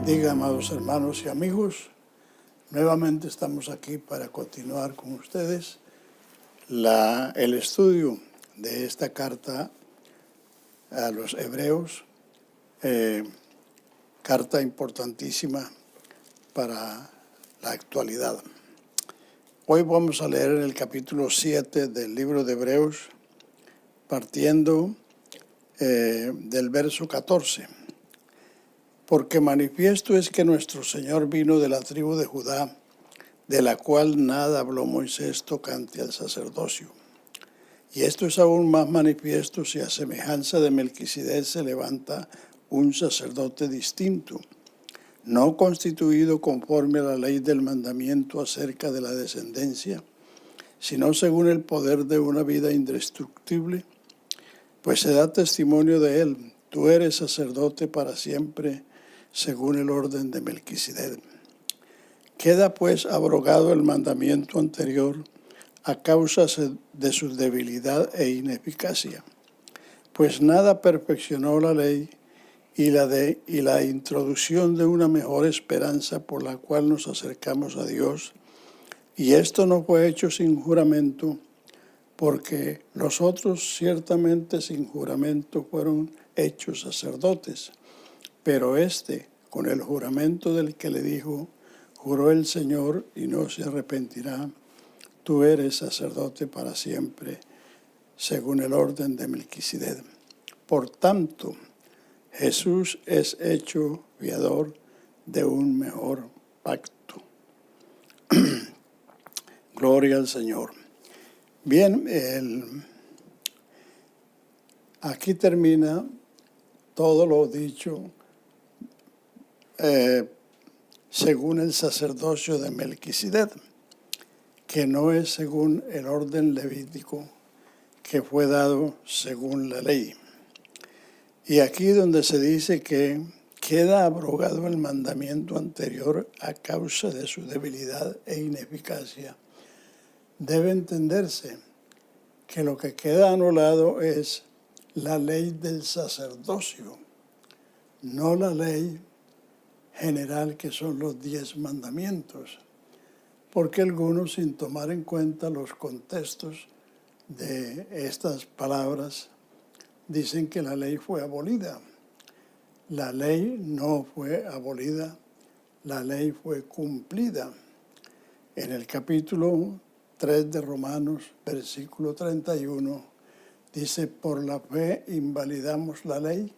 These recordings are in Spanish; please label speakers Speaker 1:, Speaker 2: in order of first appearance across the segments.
Speaker 1: bendiga, amados hermanos y amigos. Nuevamente estamos aquí para continuar con ustedes el estudio de esta carta a los hebreos, carta importantísima para la actualidad. Hoy vamos a leer el capítulo 7 del libro de Hebreos, partiendo del verso 14. Porque manifiesto es que nuestro Señor vino de la tribu de Judá, de la cual nada habló Moisés tocante al sacerdocio. Y esto es aún más manifiesto si a semejanza de Melquisedec se levanta un sacerdote distinto, no constituido conforme a la ley del mandamiento acerca de la descendencia, sino según el poder de una vida indestructible, pues se da testimonio de él: tú eres sacerdote para siempre, según el orden de Melquisedec. Queda pues abrogado el mandamiento anterior a causa de su debilidad e ineficacia, pues nada perfeccionó la ley y la introducción de una mejor esperanza por la cual nos acercamos a Dios. Y esto no fue hecho sin juramento, porque los otros ciertamente sin juramento fueron hechos sacerdotes. Pero con el juramento del que le dijo: juró el Señor y no se arrepentirá, tú eres sacerdote para siempre, según el orden de Melquisedec. Por tanto, Jesús es hecho fiador de un mejor pacto. Gloria al Señor. Bien, aquí termina todo lo dicho según el sacerdocio de Melquisedec, que no es según el orden levítico que fue dado según la ley. Y aquí donde se dice que queda abrogado el mandamiento anterior a causa de su debilidad e ineficacia, debe entenderse que lo que queda anulado es la ley del sacerdocio, no la ley general que son los 10 mandamientos, porque algunos, sin tomar en cuenta los contextos de estas palabras, dicen que la ley fue abolida. La ley no fue abolida, la ley fue cumplida. En el capítulo 3 de Romanos, versículo 31, dice: por la fe invalidamos la ley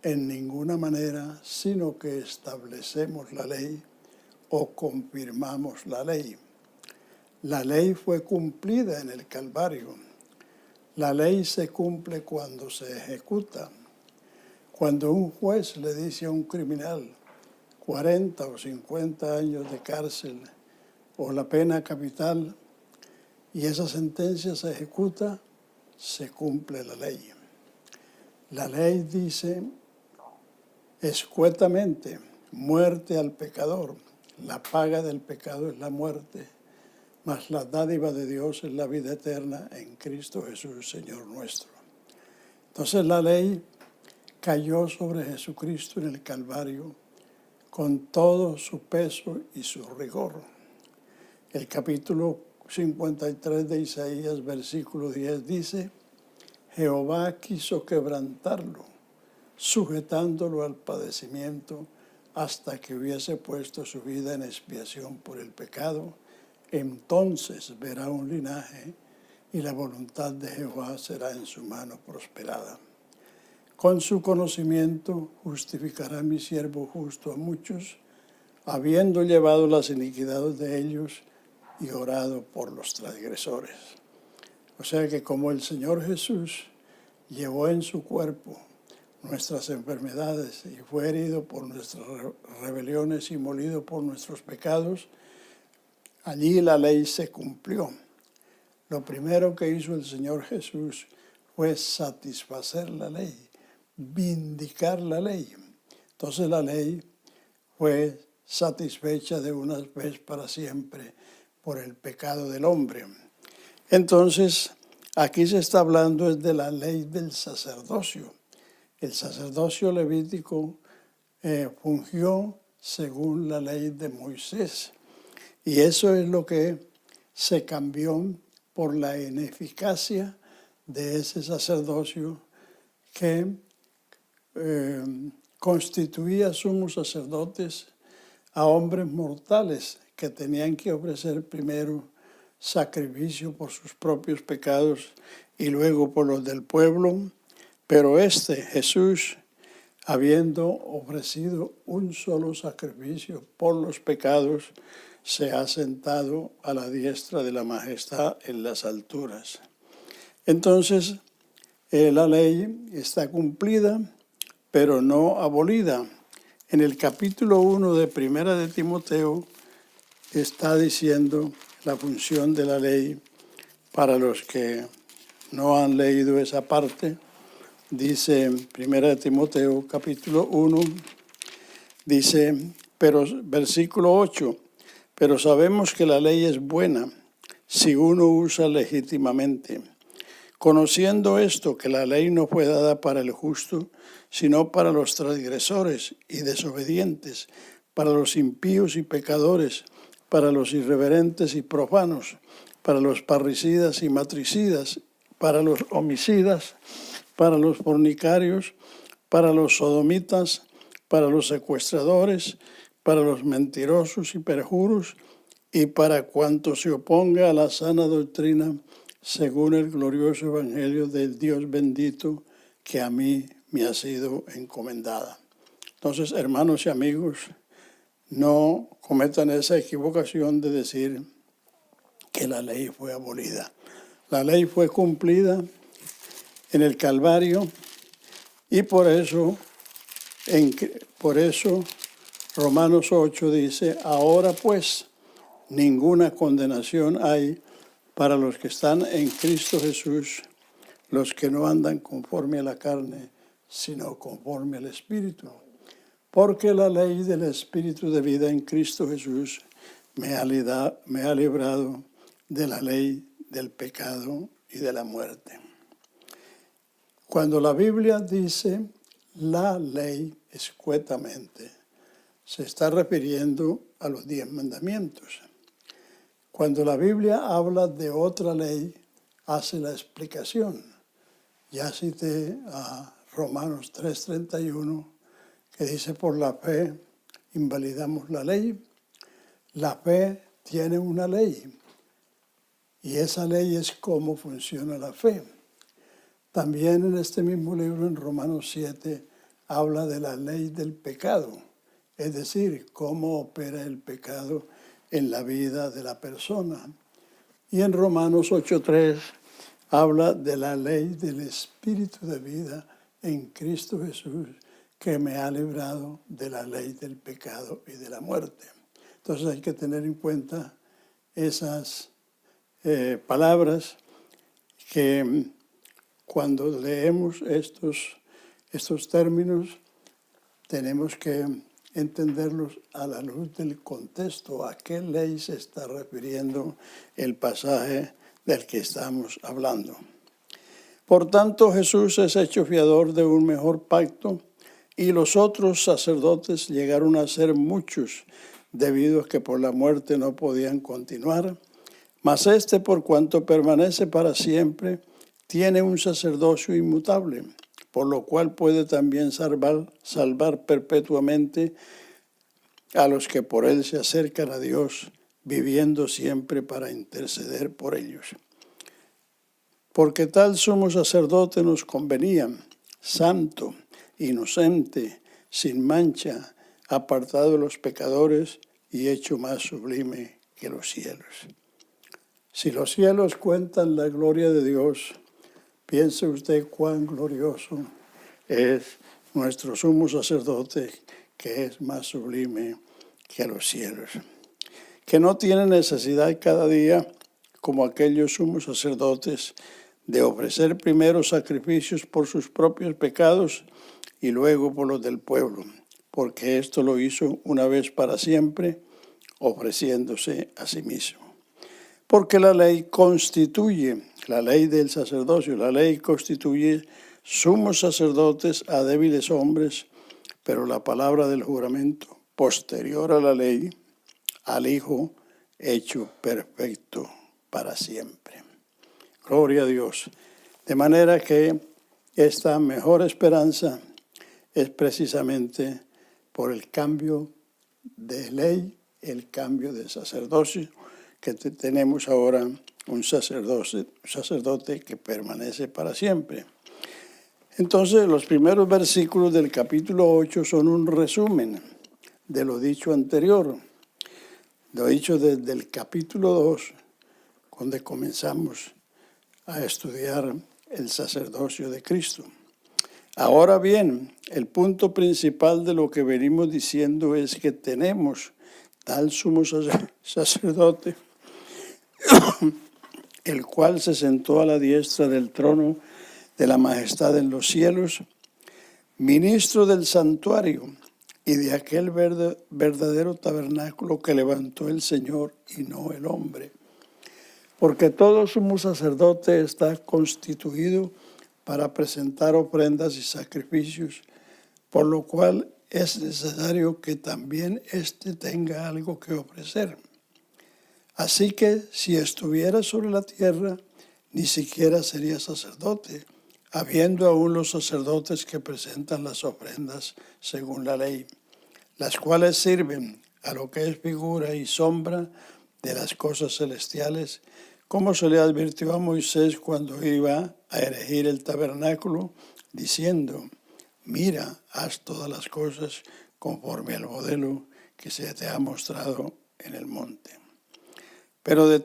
Speaker 1: en ninguna manera, sino que establecemos la ley o confirmamos la ley. La ley fue cumplida en el Calvario. La ley se cumple cuando se ejecuta. Cuando un juez le dice a un criminal 40 o 50 años de cárcel o la pena capital, y esa sentencia se ejecuta, se cumple la ley. La ley dice escuetamente: muerte al pecador. La paga del pecado es la muerte, mas la dádiva de Dios es la vida eterna en Cristo Jesús, Señor nuestro. Entonces la ley cayó sobre Jesucristo en el Calvario con todo su peso y su rigor. El capítulo 53 de Isaías, versículo 10 dice: Jehová quiso quebrantarlo, sujetándolo al padecimiento, hasta que hubiese puesto su vida en expiación por el pecado. Entonces verá un linaje, y la voluntad de Jehová será en su mano prosperada. Con su conocimiento justificará mi siervo justo a muchos, habiendo llevado las iniquidades de ellos y orado por los transgresores. O sea que como el Señor Jesús llevó en su cuerpo nuestras enfermedades y fue herido por nuestras rebeliones y molido por nuestros pecados, allí la ley se cumplió. Lo primero que hizo el Señor Jesús fue satisfacer la ley, vindicar la ley. Entonces la ley fue satisfecha de una vez para siempre por el pecado del hombre. Entonces, aquí se está hablando de la ley del sacerdocio. El sacerdocio levítico fungió según la ley de Moisés. Y eso es lo que se cambió por la ineficacia de ese sacerdocio que constituía sumos sacerdotes a hombres mortales que tenían que ofrecer primero sacrificio por sus propios pecados y luego por los del pueblo. Pero Jesús, habiendo ofrecido un solo sacrificio por los pecados, se ha sentado a la diestra de la majestad en las alturas. Entonces, la ley está cumplida, pero no abolida. En el capítulo 1 de Primera de Timoteo está diciendo la función de la ley. Para los que no han leído esa parte, dice en Primera de Timoteo capítulo 1, dice, pero versículo 8, pero sabemos que la ley es buena si uno usa legítimamente, conociendo esto, que la ley no fue dada para el justo, sino para los transgresores y desobedientes, para los impíos y pecadores, para los irreverentes y profanos, para los parricidas y matricidas, para los homicidas, para los fornicarios, para los sodomitas, para los secuestradores, para los mentirosos y perjuros, y para cuanto se oponga a la sana doctrina, según el glorioso evangelio del Dios bendito, que a mí me ha sido encomendada. Entonces, hermanos y amigos, no cometan esa equivocación de decir que la ley fue abolida. La ley fue cumplida en el Calvario y por eso Romanos 8 dice, ahora pues ninguna condenación hay para los que están en Cristo Jesús, los que no andan conforme a la carne, sino conforme al Espíritu. Porque la ley del Espíritu de vida en Cristo Jesús me ha librado de la ley del pecado y de la muerte. Cuando la Biblia dice la ley escuetamente, se está refiriendo a los 10 mandamientos. Cuando la Biblia habla de otra ley, hace la explicación. Ya cité a Romanos 3:31, que dice, por la fe invalidamos la ley. La fe tiene una ley, y esa ley es cómo funciona la fe. También en este mismo libro, en Romanos 7, habla de la ley del pecado, es decir, cómo opera el pecado en la vida de la persona. Y en Romanos 8:3 habla de la ley del Espíritu de vida en Cristo Jesús, que me ha librado de la ley del pecado y de la muerte. Entonces hay que tener en cuenta esas palabras que cuando leemos estos términos tenemos que entenderlos a la luz del contexto, a qué ley se está refiriendo el pasaje del que estamos hablando. Por tanto, Jesús es hecho fiador de un mejor pacto, y los otros sacerdotes llegaron a ser muchos, debido a que por la muerte no podían continuar. Mas por cuanto permanece para siempre, tiene un sacerdocio inmutable, por lo cual puede también salvar perpetuamente a los que por él se acercan a Dios, viviendo siempre para interceder por ellos. Porque tal sumo sacerdote nos convenía, santo, inocente, sin mancha, apartado de los pecadores y hecho más sublime que los cielos. Si los cielos cuentan la gloria de Dios, piense usted cuán glorioso es nuestro sumo sacerdote, que es más sublime que los cielos, que no tiene necesidad cada día, como aquellos sumos sacerdotes, de ofrecer primero sacrificios por sus propios pecados y luego por los del pueblo, porque esto lo hizo una vez para siempre, ofreciéndose a sí mismo. Porque la ley del sacerdocio, la ley constituye sumos sacerdotes a débiles hombres, pero la palabra del juramento posterior a la ley, al Hijo hecho perfecto para siempre. Gloria a Dios. De manera que esta mejor esperanza es precisamente por el cambio de ley, el cambio de sacerdocio, que tenemos ahora un sacerdote que permanece para siempre. Entonces, los primeros versículos del capítulo 8 son un resumen de lo dicho anterior, lo dicho desde el capítulo 2, donde comenzamos a estudiar el sacerdocio de Cristo. Ahora bien, el punto principal de lo que venimos diciendo es que tenemos tal sumo sacerdote, el cual se sentó a la diestra del trono de la majestad en los cielos, ministro del santuario y de aquel verdadero tabernáculo que levantó el Señor y no el hombre. Porque todo sumo sacerdote está constituido para presentar ofrendas y sacrificios, por lo cual es necesario que también éste tenga algo que ofrecer. Así que si estuviera sobre la tierra, ni siquiera sería sacerdote, habiendo aún los sacerdotes que presentan las ofrendas según la ley, las cuales sirven a lo que es figura y sombra de las cosas celestiales, como se le advirtió a Moisés cuando iba a erigir el tabernáculo, diciendo: mira, haz todas las cosas conforme al modelo que se te ha mostrado en el monte. Pero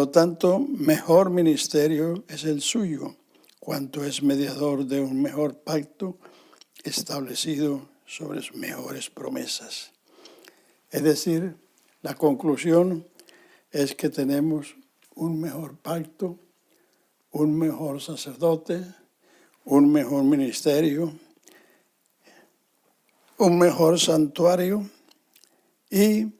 Speaker 1: tanto mejor ministerio es el suyo, cuanto es mediador de un mejor pacto establecido sobre mejores promesas. Es decir, la conclusión es que tenemos un mejor pacto, un mejor sacerdote, un mejor ministerio, un mejor santuario y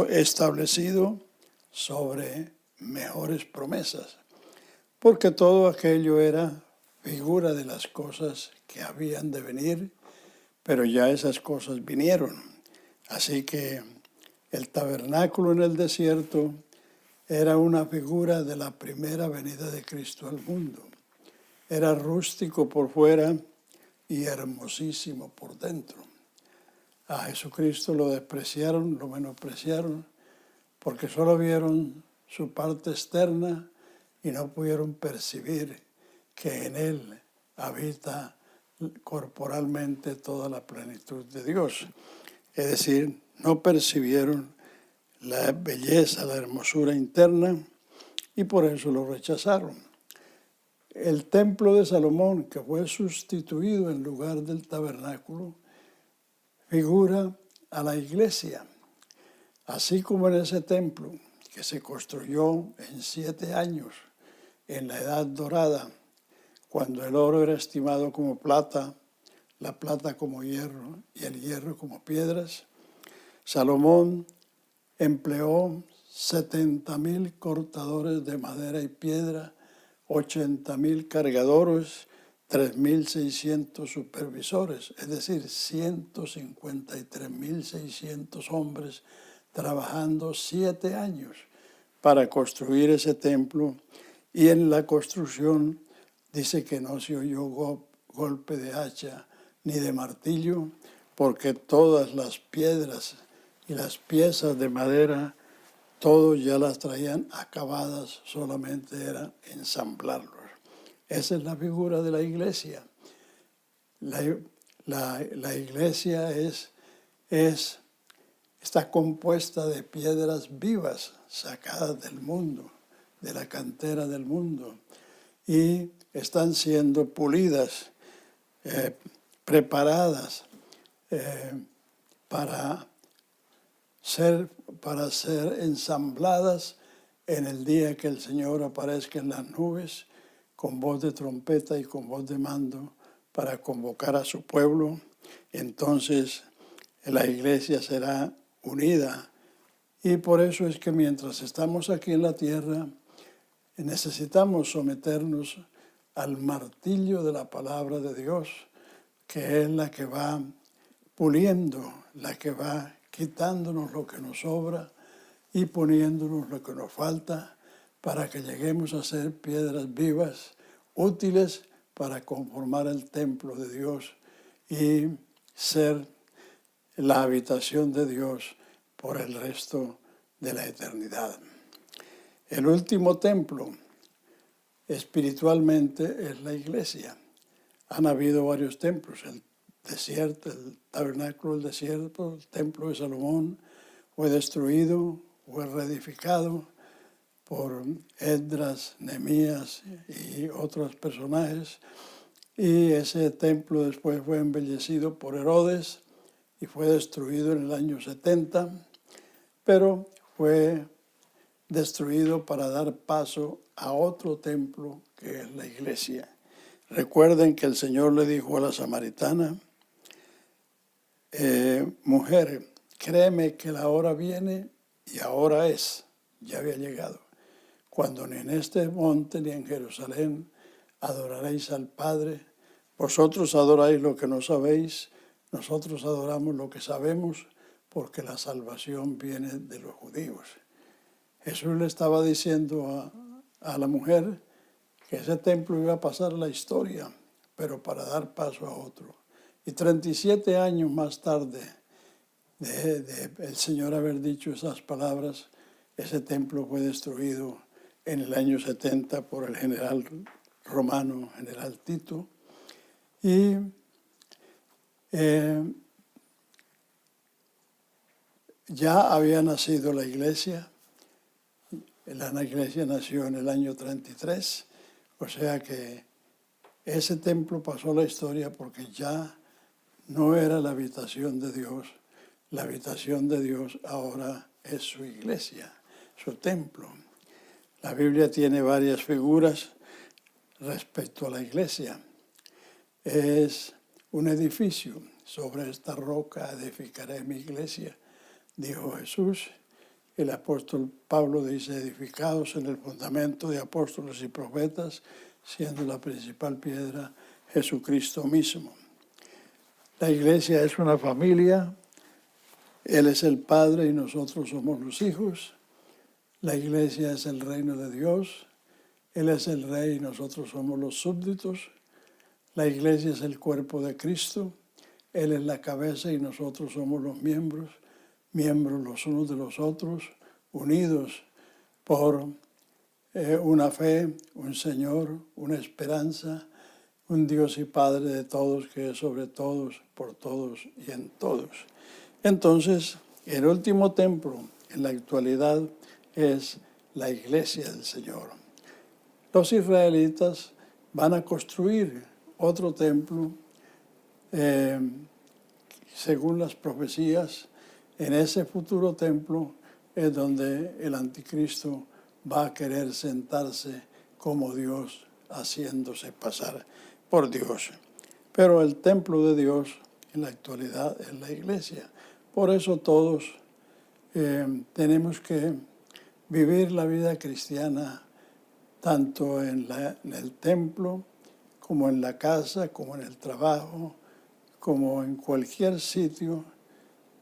Speaker 1: establecido sobre mejores promesas, porque todo aquello era figura de las cosas que habían de venir, pero ya esas cosas vinieron. Así que el tabernáculo en el desierto era una figura de la primera venida de Cristo al mundo. Era rústico por fuera y hermosísimo por dentro. A Jesucristo lo despreciaron, lo menospreciaron, porque solo vieron su parte externa y no pudieron percibir que en Él habita corporalmente toda la plenitud de Dios. Es decir, no percibieron la belleza, la hermosura interna y por eso lo rechazaron. El templo de Salomón, que fue sustituido en lugar del tabernáculo, figura a la iglesia. Así como en ese templo que se construyó en 7 años, en la Edad Dorada, cuando el oro era estimado como plata, la plata como hierro y el hierro como piedras, Salomón empleó 70,000 cortadores de madera y piedra, 80,000 cargadores, 3,600 supervisores, es decir, 153,600 hombres trabajando 7 años para construir ese templo, y en la construcción dice que no se oyó golpe de hacha ni de martillo, porque todas las piedras y las piezas de madera, todos ya las traían acabadas, solamente era ensamblarlos. Esa es la figura de la iglesia. La iglesia está compuesta de piedras vivas sacadas del mundo, de la cantera del mundo, y están siendo pulidas, preparadas para ser ensambladas en el día que el Señor aparezca en las nubes con voz de trompeta y con voz de mando para convocar a su pueblo. Entonces la iglesia será unida, y por eso es que mientras estamos aquí en la tierra necesitamos someternos al martillo de la palabra de Dios, que es la que va puliendo, la que va quitándonos lo que nos sobra y poniéndonos lo que nos falta para que lleguemos a ser piedras vivas, útiles para conformar el templo de Dios y ser la habitación de Dios por el resto de la eternidad. El último templo espiritualmente es la iglesia. Han habido varios templos, el desierto, el tabernáculo del desierto, el templo de Salomón fue destruido, fue reedificado por Esdras, Nehemías y otros personajes, y ese templo después fue embellecido por Herodes y fue destruido en el año 70, pero fue destruido para dar paso a otro templo que es la iglesia. Recuerden que el Señor le dijo a la samaritana, mujer, créeme que la hora viene y ahora es, ya había llegado, cuando ni en este monte ni en Jerusalén adoraréis al Padre. Vosotros adoráis lo que no sabéis, nosotros adoramos lo que sabemos, porque la salvación viene de los judíos. Jesús le estaba diciendo a la mujer que ese templo iba a pasar a la historia, pero para dar paso a otro. Y 37 años más tarde de el Señor haber dicho esas palabras, ese templo fue destruido en el año 70 por el general romano, general Tito, y ya había nacido la iglesia. La iglesia nació en el año 33, o sea que ese templo pasó a la historia porque ya no era la habitación de Dios. La habitación de Dios ahora es su iglesia, su templo. La Biblia tiene varias figuras respecto a la iglesia. Es un edificio, sobre esta roca edificaré mi iglesia, dijo Jesús. El apóstol Pablo dice, edificados en el fundamento de apóstoles y profetas, siendo la principal piedra Jesucristo mismo. La iglesia es una familia, Él es el Padre y nosotros somos los hijos. La iglesia es el reino de Dios, Él es el rey y nosotros somos los súbditos. La iglesia es el cuerpo de Cristo, Él es la cabeza y nosotros somos los miembros los unos de los otros, unidos por una fe, un Señor, una esperanza, un Dios y Padre de todos, que es sobre todos, por todos y en todos. Entonces, el último templo en la actualidad es la iglesia del Señor. Los israelitas van a construir otro templo, según las profecías. En ese futuro templo es donde el anticristo va a querer sentarse como Dios, haciéndose pasar por Dios. Pero el templo de Dios en la actualidad es la iglesia. Por eso todos tenemos que vivir la vida cristiana tanto en el templo, como en la casa, como en el trabajo, como en cualquier sitio,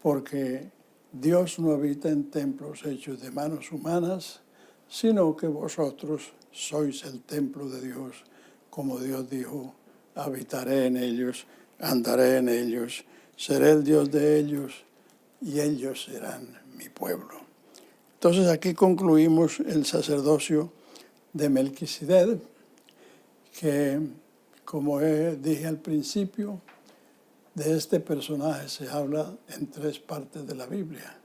Speaker 1: porque Dios no habita en templos hechos de manos humanas, sino que vosotros sois el templo de Dios, como Dios dijo, habitaré en ellos, andaré en ellos, seré el Dios de ellos y ellos serán mi pueblo. Entonces aquí concluimos el sacerdocio de Melquisedec, que como dije al principio, de este personaje se habla en 3 partes de la Biblia.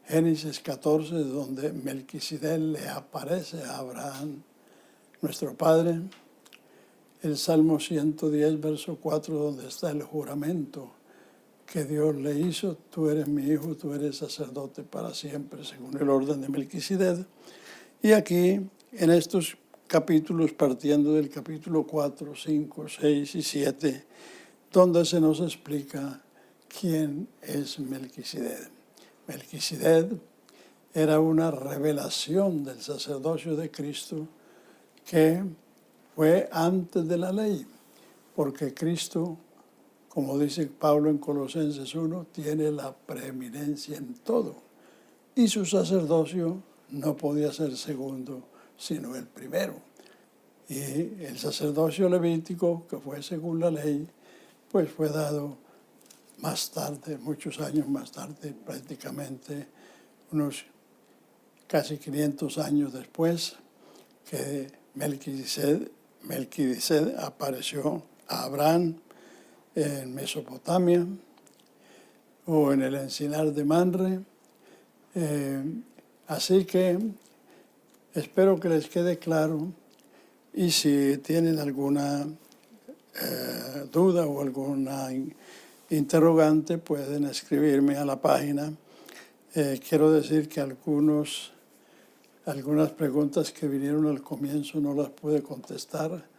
Speaker 1: Génesis 14, donde Melquisedec le aparece a Abraham, nuestro padre. El Salmo 110, verso 4, donde está el juramento que Dios le hizo. Tú eres mi hijo, tú eres sacerdote para siempre, según el orden de Melquisedec. Y aquí, en estos capítulos, partiendo del capítulo 4, 5, 6 y 7, donde se nos explica quién es Melquisedec. Melquisedec era una revelación del sacerdocio de Cristo que fue antes de la ley, porque Cristo como dice Pablo en Colosenses 1, tiene la preeminencia en todo. Y su sacerdocio no podía ser segundo, sino el primero. Y el sacerdocio levítico, que fue según la ley, pues fue dado más tarde, muchos años más tarde, prácticamente unos casi 500 años después, que Melquisedec apareció a Abraham en Mesopotamia o en el encinar de Manre. Así que espero que les quede claro, y si tienen alguna duda o alguna interrogante pueden escribirme a la página. Quiero decir que algunas preguntas que vinieron al comienzo no las pude contestar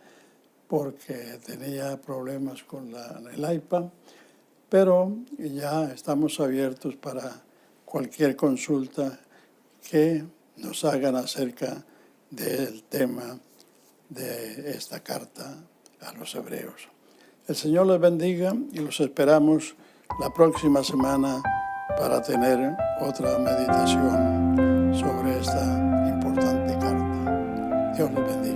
Speaker 1: porque tenía problemas con el iPad, pero ya estamos abiertos para cualquier consulta que nos hagan acerca del tema de esta carta a los hebreos. El Señor les bendiga y los esperamos la próxima semana para tener otra meditación sobre esta importante carta. Dios les bendiga.